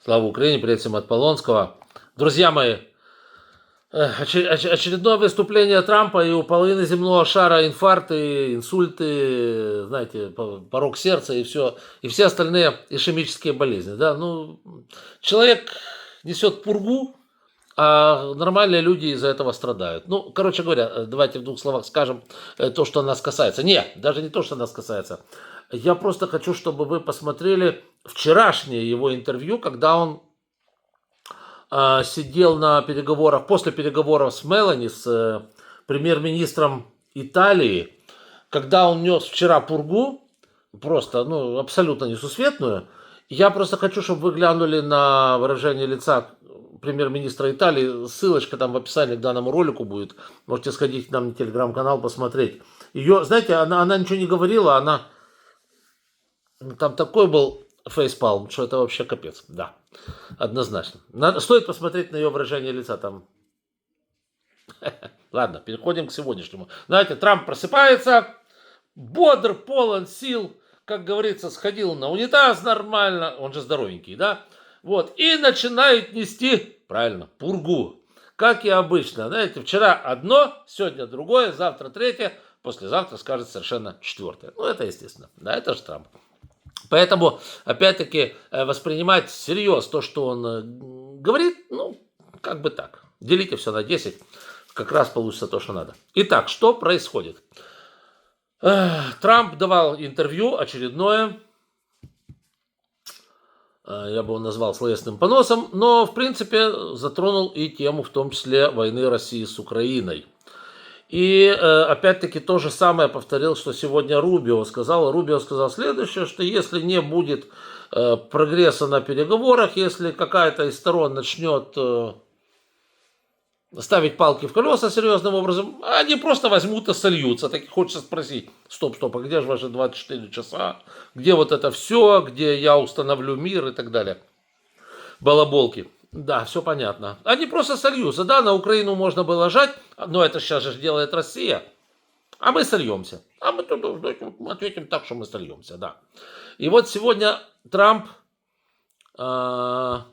Слава Украине, привет всем от Полонского. Друзья мои, очередное выступление Трампа, и у половины земного шара инфаркты, инсульты, знаете, порог сердца и все остальные ишемические болезни. Да? Ну, человек несет пургу, а нормальные люди из-за этого страдают. Ну, короче говоря, давайте в двух словах скажем то, что нас касается. Не, даже не то, что нас касается. Я просто хочу, чтобы вы посмотрели вчерашнее его интервью, когда он сидел на переговорах, после переговоров с Мелани, с премьер-министром Италии, когда он нес вчера пургу, просто, ну, абсолютно несусветную. Я просто хочу, чтобы вы глянули на выражение лица премьер-министра Италии. Ссылочка там в описании к данному ролику будет. Можете сходить к нам на телеграм-канал, посмотреть. Ее, знаете, она ничего не говорила, она... Там такой был фейспалм, что это вообще капец. Да, однозначно. Стоит посмотреть на ее выражение лица там. Ладно, переходим к сегодняшнему. Знаете, Трамп просыпается, бодр, полон сил, как говорится, сходил на унитаз нормально, он же здоровенький, да? Вот, и начинает нести, правильно, пургу. Как и обычно, знаете, вчера одно, сегодня другое, завтра третье, послезавтра скажет совершенно четвертое. Ну, это естественно, да, это же Трамп. Поэтому, опять-таки, воспринимать всерьез то, что он говорит, ну, как бы так. Делите все на 10, как раз получится то, что надо. Итак, что происходит? Трамп давал интервью очередное, я бы его назвал словесным поносом, но, в принципе, затронул и тему, в том числе, войны России с Украиной. И опять-таки то же самое повторил, что сегодня Рубио сказал. Рубио сказал следующее, что если не будет прогресса на переговорах, если какая-то из сторон начнет ставить палки в колеса серьезным образом, они просто возьмут и сольются. Так и хочется спросить, стоп, а где же ваши 24 часа? Где вот это все, где я установлю мир и так далее? Балаболки. Да, все понятно. Они просто сольются. Да, на Украину можно было жать, но это сейчас же делает Россия. А мы сольемся. А мы тут ответим так, что мы сольемся, да. И вот сегодня Трамп, с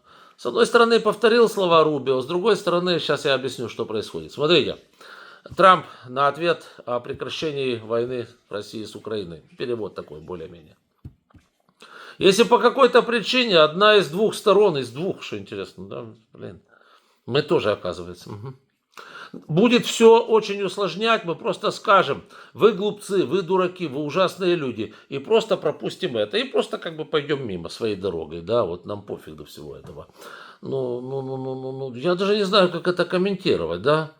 одной стороны, повторил слова Рубио, с другой стороны, сейчас я объясню, что происходит. Смотрите, Трамп на ответ о прекращении войны России с Украиной. Перевод такой, более-менее. Если по какой-то причине одна из двух сторон, из двух, что интересно, да, блин, мы тоже, оказывается, будет все очень усложнять, мы просто скажем, вы глупцы, вы дураки, вы ужасные люди, и просто пропустим это, и просто как бы пойдем мимо своей дорогой, да, вот нам пофиг до всего этого. Ну, я даже не знаю, как это комментировать, да.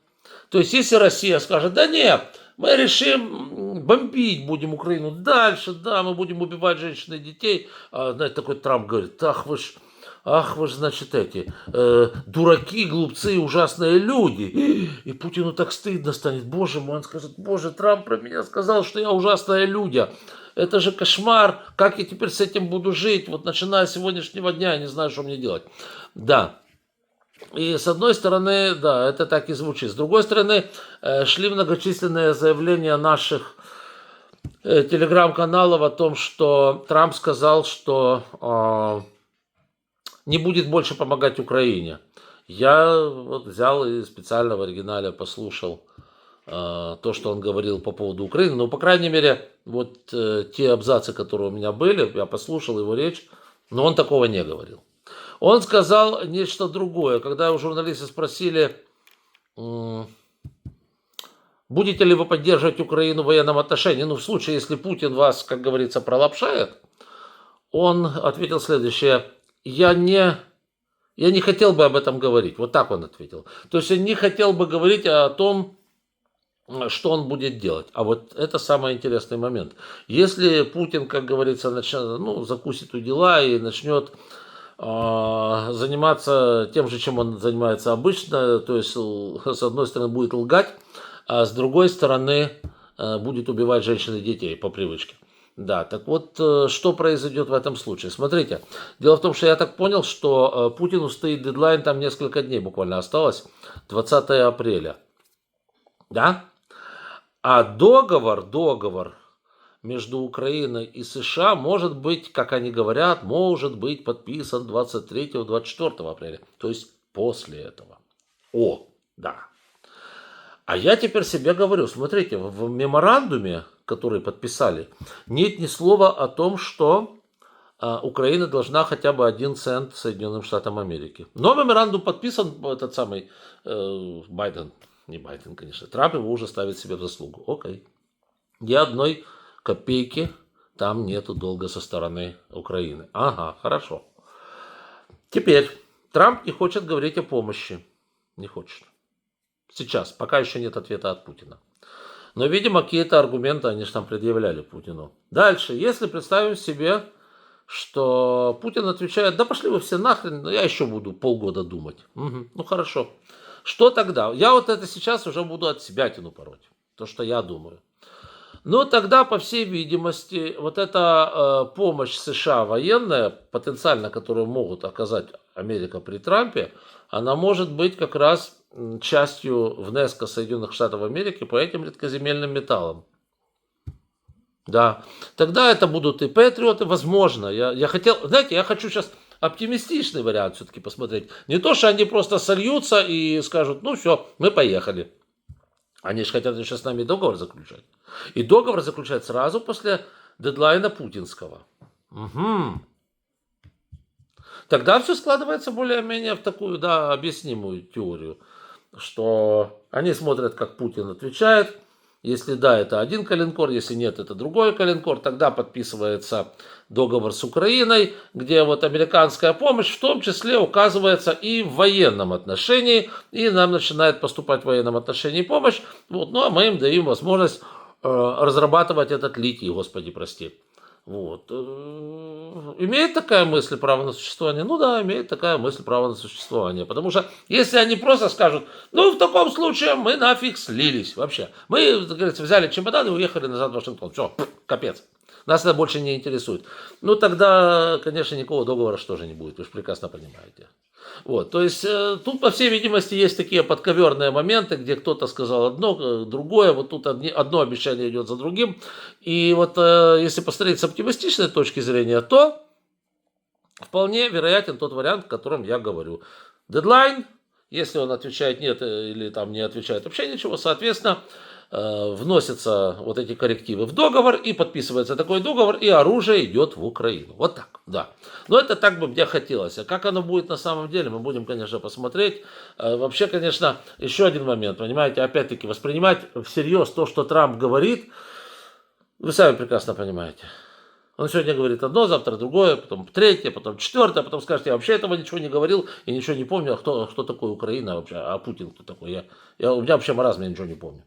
То есть, если Россия скажет, да нет, мы решим бомбить будем Украину дальше, да, мы будем убивать женщин и детей. Знаете, такой Трамп говорит, ах вы ж, значит, эти дураки, глупцы, ужасные люди. И Путину так стыдно станет, боже мой, он скажет, боже, Трамп про меня сказал, что я ужасное люди. Это же кошмар, как я теперь с этим буду жить, вот начиная с сегодняшнего дня, я не знаю, что мне делать. Да. И с одной стороны, да, это так и звучит. С другой стороны, шли многочисленные заявления наших телеграм-каналов о том, что Трамп сказал, что не будет больше помогать Украине. Я вот взял и специально в оригинале послушал то, что он говорил по поводу Украины. Но, по крайней мере, вот те абзацы, которые у меня были, я послушал его речь, но он такого не говорил. Он сказал нечто другое. Когда у журналиста спросили, будете ли вы поддерживать Украину в военном отношении, ну, в случае, если Путин вас, как говорится, пролапшает, он ответил следующее, я не хотел бы об этом говорить. Вот так он ответил. То есть он не хотел бы говорить о том, что он будет делать. А вот это самый интересный момент. Если Путин, как говорится, закусит у дела и начнет заниматься тем же, чем он занимается обычно, то есть с одной стороны будет лгать, а с другой стороны будет убивать женщин и детей по привычке. Да, так вот, что произойдет в этом случае? Смотрите, дело в том, что я так понял, что Путину стоит дедлайн, там несколько дней буквально осталось, 20 апреля. Да? А договор между Украиной и США может быть, как они говорят, может быть подписан 23-24 апреля. То есть после этого. Да. А я теперь себе говорю, смотрите, в меморандуме, который подписали, нет ни слова о том, что Украина должна хотя бы 1 цент Соединенным Штатам Америки. Но меморандум подписан, этот самый Байден, не Байден, конечно, Трамп его уже ставит себе в заслугу. Окей. Ни одной копейки там нету долга со стороны Украины. Ага, хорошо. Теперь Трамп не хочет говорить о помощи. Не хочет. Сейчас, пока еще нет ответа от Путина. Но, видимо, какие-то аргументы они же там предъявляли Путину. Дальше, если представим себе, что Путин отвечает, да пошли вы все нахрен, я еще буду полгода думать. Угу, ну хорошо. Что тогда? Я вот это сейчас уже буду от себя тяну пороть. То, что я думаю. Но тогда, по всей видимости, вот эта помощь США военная, потенциально, которую могут оказать Америка при Трампе, она может быть как раз частью внеска Соединенных Штатов Америки по этим редкоземельным металлам. Да, тогда это будут и патриоты, возможно. Я хотел, знаете, я хочу сейчас оптимистичный вариант все-таки посмотреть. Не то, что они просто сольются и скажут, ну все, мы поехали. Они же хотят еще с нами договор заключать. И договор заключать сразу после дедлайна путинского. Угу. Тогда все складывается более-менее в такую, да, объяснимую теорию, что они смотрят, как Путин отвечает. Если да, это один калинкор, если нет, это другой калинкор, тогда подписывается договор с Украиной, где вот американская помощь в том числе указывается и в военном отношении, и нам начинает поступать в военном отношении помощь, вот, ну а мы им даем возможность разрабатывать этот литий, господи, прости. Вот. Имеет такая мысль право на существование? Ну да, имеет такая мысль право на существование. Потому что если они просто скажут, ну в таком случае мы нафиг слились вообще. Мы, как говорится, взяли чемодан и уехали назад в Вашингтон. Все, капец. Нас это больше не интересует. Ну тогда, конечно, никакого договора тоже не будет. Вы же прекрасно понимаете. Вот, то есть тут, по всей видимости, есть такие подковерные моменты, где кто-то сказал одно, другое, вот тут одно обещание идет за другим. И вот если посмотреть с оптимистичной точки зрения, то вполне вероятен тот вариант, о котором я говорю. Дедлайн, если он отвечает нет или там не отвечает вообще ничего, соответственно, вносятся вот эти коррективы в договор, и подписывается такой договор, и оружие идет в Украину. Вот так, да. Но это так бы мне хотелось. А как оно будет на самом деле, мы будем, конечно, посмотреть. Вообще, конечно, еще один момент, понимаете, опять-таки, воспринимать всерьез то, что Трамп говорит, вы сами прекрасно понимаете. Он сегодня говорит одно, завтра другое, потом третье, потом четвертое, потом скажет, я вообще этого ничего не говорил и ничего не помню, а кто такой Украина вообще, а Путин кто такой. У меня вообще маразм, я ничего не помню.